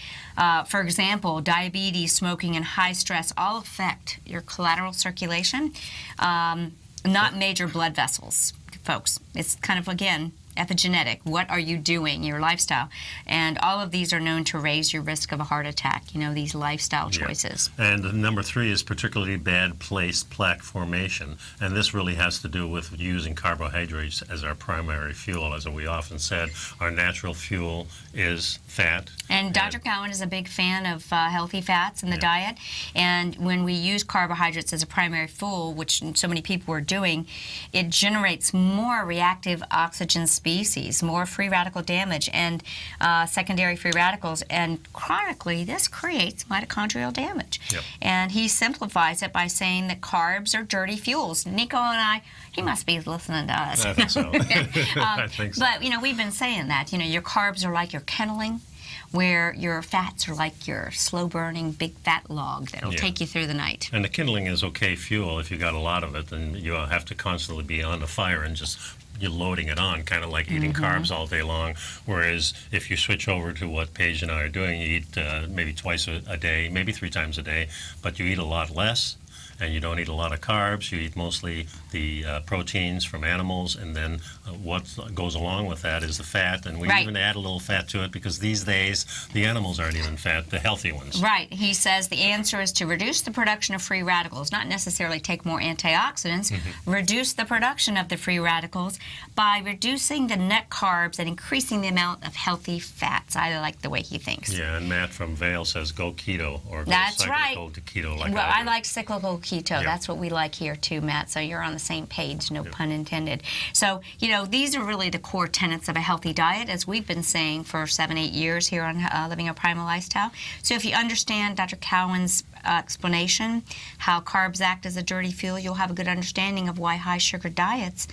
For example, diabetes, smoking, and high stress all affect your collateral circulation, not major blood vessels, folks. It's kind of, again, epigenetic. What are you doing, your lifestyle? And all of these are known to raise your risk of a heart attack, these lifestyle choices. And number 3 is particularly bad place plaque formation. And this really has to do with using carbohydrates as our primary fuel. As we often said, our natural fuel is fat. And Dr. Cowan is a big fan of healthy fats in the diet. And when we use carbohydrates as a primary fuel, which so many people are doing, it generates more reactive oxygen species, more free radical damage and secondary free radicals. And chronically, this creates mitochondrial damage. And he simplifies it by saying that carbs are dirty fuels. Nico and I, he must be listening to us. I think so. I think so. But, we've been saying that. Your carbs are like your kindling, where your fats are like your slow-burning big fat log that'll take you through the night. And the kindling is okay fuel if you got a lot of it, and you have to constantly be on the fire and just you're loading it on, kind of like eating carbs all day long. Whereas if you switch over to what Paige and I are doing, you eat maybe twice a day, maybe 3 times a day, but you eat a lot less. And you don't eat a lot of carbs. You eat mostly the proteins from animals, and then what goes along with that is the fat. And we even add a little fat to it because these days the animals aren't even fat, the healthy ones. Right. He says the answer is to reduce the production of free radicals, not necessarily take more antioxidants, reduce the production of the free radicals by reducing the net carbs and increasing the amount of healthy fats. I like the way he thinks. Yeah, and Matt from Vail says go keto or go cyclical to keto like well, I like cyclical keto. That's what we like here too, Matt. So you're on the same page, no pun intended. So, these are really the core tenets of a healthy diet, as we've been saying for 7-8 years here on Living a Primal Lifestyle. So if you understand Dr. Cowan's explanation, how carbs act as a dirty fuel, you'll have a good understanding of why high sugar diets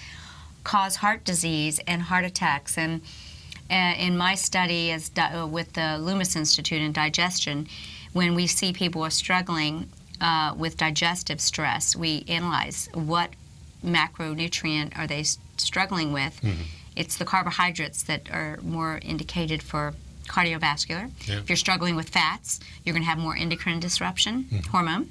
cause heart disease and heart attacks. And in my study with the Loomis Institute in digestion, when we see people are struggling with digestive stress, we analyze what macronutrient are they struggling with. It's the carbohydrates that are more indicated for cardiovascular. If you're struggling with fats, you're going to have more endocrine disruption, hormone.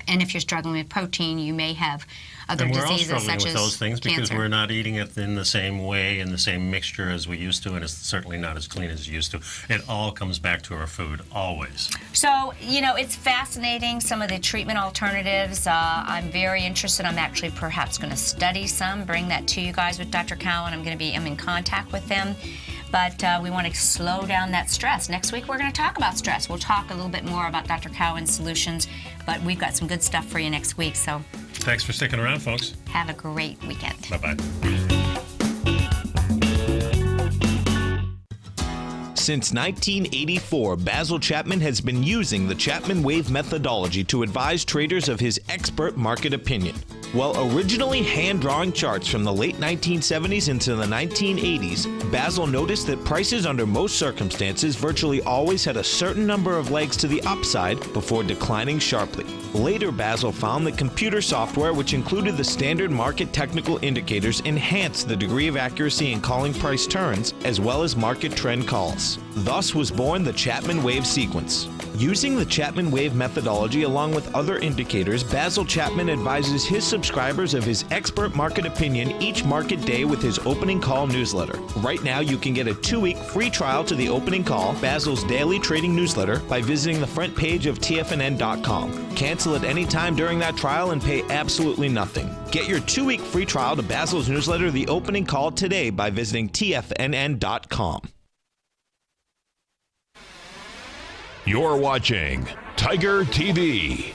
And if you're struggling with protein, you may have other diseases such as And we're all struggling with those things because cancer. we're not eating it in the same way, in the same mixture as we used to, and it's certainly not as clean as it used to. It all comes back to our food, always. So, it's fascinating, some of the treatment alternatives. I'm very interested. I'm actually perhaps going to study some, bring that to you guys with Dr. Cowan. I'm in contact with them. But we want to slow down that stress. Next week, we're going to talk about stress. We'll talk a little bit more about Dr. Cowan's solutions, but we've got some good stuff for you next week. So Thanks for sticking around, folks. have a great weekend. Bye-bye. Since 1984, Basil Chapman has been using the Chapman Wave methodology to advise traders of his expert market opinion. While originally hand-drawing charts from the late 1970s into the 1980s, Basil noticed that prices under most circumstances virtually always had a certain number of legs to the upside before declining sharply. Later, Basil found that computer software, which included the standard market technical indicators, enhanced the degree of accuracy in calling price turns, as well as market trend calls. Thus was born the Chapman Wave sequence. Using the Chapman Wave methodology along with other indicators, Basil Chapman advises his subscribers of his expert market opinion each market day with his opening call newsletter. Right now, you can get a 2-week free trial to the opening call, Basil's daily trading newsletter, by visiting the front page of TFNN.com. Cancel at any time during that trial and pay absolutely nothing. Get your 2-week free trial to Basil's newsletter, The Opening Call, today by visiting TFNN.com. You're watching Tiger TV.